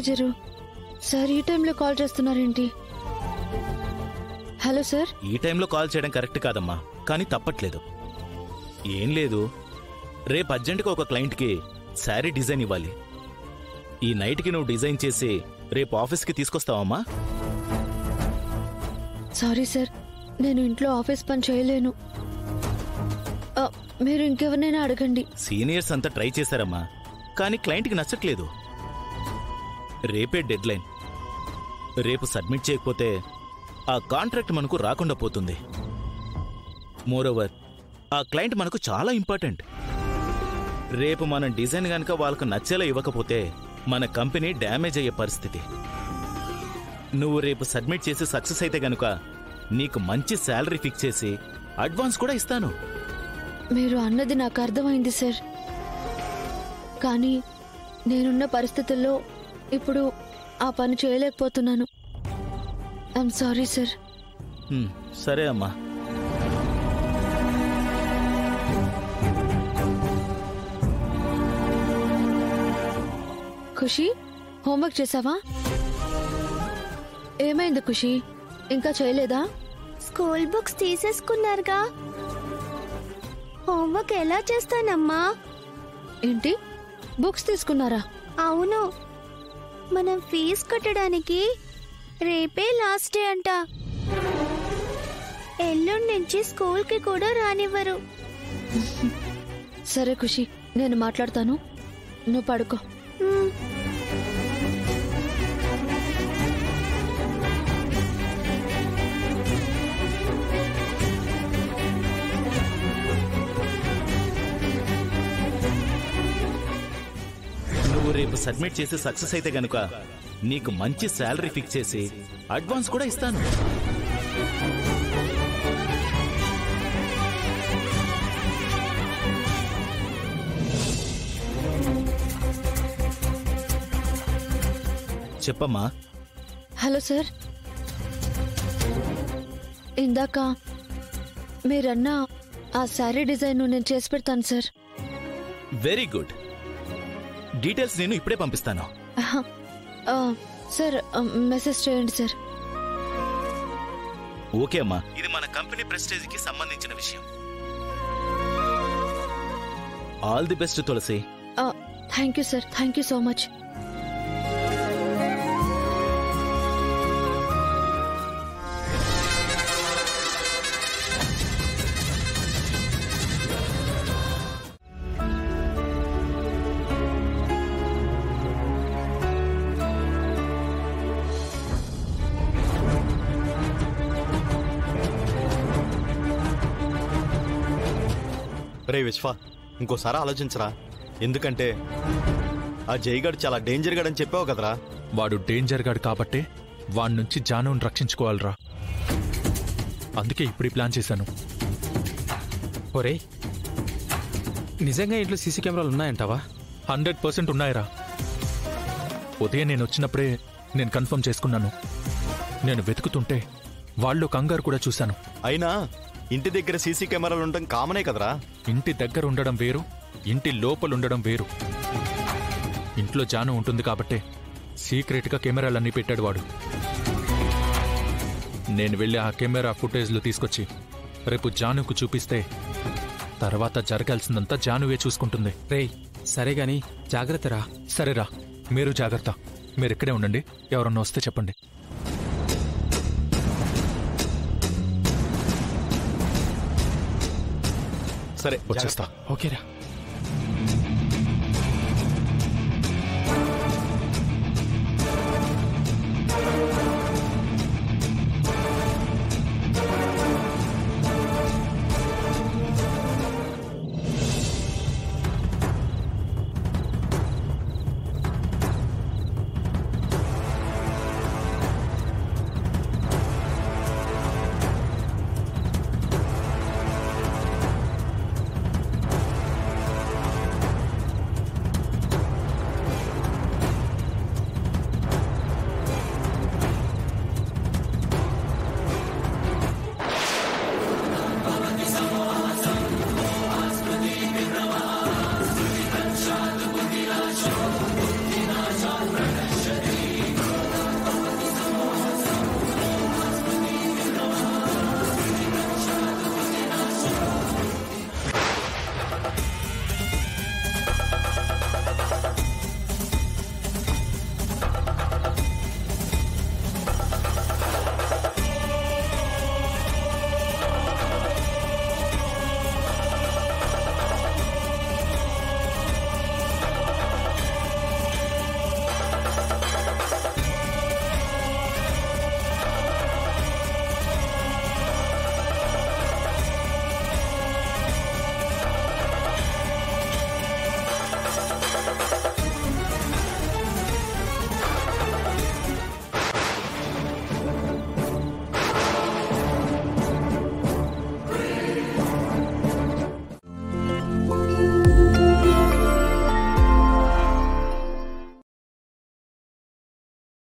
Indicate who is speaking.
Speaker 1: Manager sir ఈ టైంలో call చేస్తున్నారేంటి? Hello sir.
Speaker 2: ఈ టైంలో కాల్ చేయడం కరెక్ట్ కాదమ్మా, కానీ తప్పట్లేదు. ఏం లేదు, రేపు అర్జెంటుగా ఒక క్లయింట్కి శారీ డిజైన్ ఇవ్వాలి. ఈ నైట్కి నువ్వు డిజైన్ చేసి రేపు ఆఫీస్కి తీసుకొస్తావమ్మా?
Speaker 1: సారీ సార్, నేను ఇంట్లో ఆఫీస్ పని చేయలేను. మీరు ఇంకెవరినైనా అడగండి.
Speaker 2: సీనియర్స్ అంతా ట్రై చేశారమ్మా, కానీ క్లయింట్కి నచ్చట్లేదు. రేపే డెడ్ లైన్. రేపు సబ్మిట్ చేయకపోతే ఆ కాంట్రాక్ట్ మనకు రాకుండా పోతుంది. మోరోవర్, ఆ క్లయింట్ మనకు చాలా ఇంపార్టెంట్. రేపు మనం డిజైన్ గనక వాళ్ళకు నచ్చేలా ఇవ్వకపోతే మన కంపెనీ డ్యామేజ్ అయ్యే పరిస్థితి. నువ్వు రేపు సబ్మిట్ చేసి సక్సెస్ అయితే గనుక నీకు మంచి శాలరీ ఫిక్స్ చేసి అడ్వాన్స్ కూడా ఇస్తాను.
Speaker 1: మీరు అన్నది నాకు అర్థమైంది సార్, కానీ నేనున్న పరిస్థితుల్లో ఇప్పుడు ఆ పని చేయలేకపోతున్నాను. I'm sorry sir.
Speaker 2: సరే అమ్మా.
Speaker 1: ఖుషి, హోంవర్క్ చేసావా? ఏమైంది ఖుషి, ఇంకా చేయలేదా?
Speaker 3: స్కూల్ బుక్స్ తీసేసుకున్నారుగా, హోంవర్క్ ఎలా చేస్తానమ్మా?
Speaker 1: ఏంటి, బుక్స్ తీసుకున్నారా?
Speaker 3: అవును, మనం ఫీజు కట్టడానికి రేపే లాస్ట్ డే అంట. ఎల్లుండి నుంచి స్కూల్కి కూడా రానివ్వరు.
Speaker 1: సరే ఖుషి, నేను మాట్లాడతాను, నువ్వు పడుకో.
Speaker 2: నువ్వు రేపు సబ్మిట్ చేసి సక్సెస్ అయితే గనుక నీకు మంచి శాలరీ ఫిక్స్ చేసి అడ్వాన్స్ కూడా ఇస్తాను. చెప్పమ్మా.
Speaker 1: హలో సార్, ఇందాక మీరన్న ఆ శారీ డిజైన్ నేను చేసి పెడతాను సార్.
Speaker 2: Very good. డీటెయిల్స్ నేను ఇప్పుడే పంపిస్తాను.
Speaker 1: సార్ మెసేజ్ చేయండి సార్.
Speaker 2: ఓకే అమ్మా, ఇది మన కంపెనీ ప్రెస్టేజ్కి సంబంధించిన విషయం. All the best Tulasi.
Speaker 1: Thank you sir, thank you so much.
Speaker 4: రే విశ్వ, ఇంకోసారి ఆలోచించరా. ఎందుకంటే ఆ జైగాడు చాలా డేంజర్ గాడని చెప్పావు కదరా.
Speaker 5: వాడు డేంజర్ గాడు కాబట్టే వాడి నుంచి జానుని రక్షించుకోవాలరా. అందుకే ఇప్పుడు ప్లాన్ చేశాను.
Speaker 6: ఒరే, నిజంగా ఇంట్లో సీసీ కెమెరాలు ఉన్నాయంటావా?
Speaker 5: 100% ఉన్నాయిరా. ఉదయం నేను వచ్చినప్పుడే నేను కన్ఫర్మ్ చేసుకున్నాను. నేను వెతుకుతుంటే వాళ్ళు కంగారు కూడా చూశాను.
Speaker 4: అయినా ఇంటి దగ్గర సీసీ కెమెరాలు ఉండడం కామనే కదరా.
Speaker 5: ఇంటి దగ్గర ఉండడం వేరు, ఇంటి లోపల ఉండడం వేరు. ఇంట్లో జాను ఉంటుంది కాబట్టే సీక్రెట్గా కెమెరాలన్నీ పెట్టాడు వాడు. నేను వెళ్ళి ఆ కెమెరా ఫుటేజ్లు తీసుకొచ్చి రేపు జానుకు చూపిస్తే తర్వాత జరగాల్సిందంతా జానువే చూసుకుంటుంది.
Speaker 6: రేయ్, సరే గాని జాగ్రత్తరా.
Speaker 5: సరేరా, మీరు జాగ్రత్త. మీరు ఇక్కడే ఉండండి, ఎవరన్నా వస్తే చెప్పండి.
Speaker 4: సరే
Speaker 5: వచ్చేస్తా.
Speaker 6: ఓకేరా.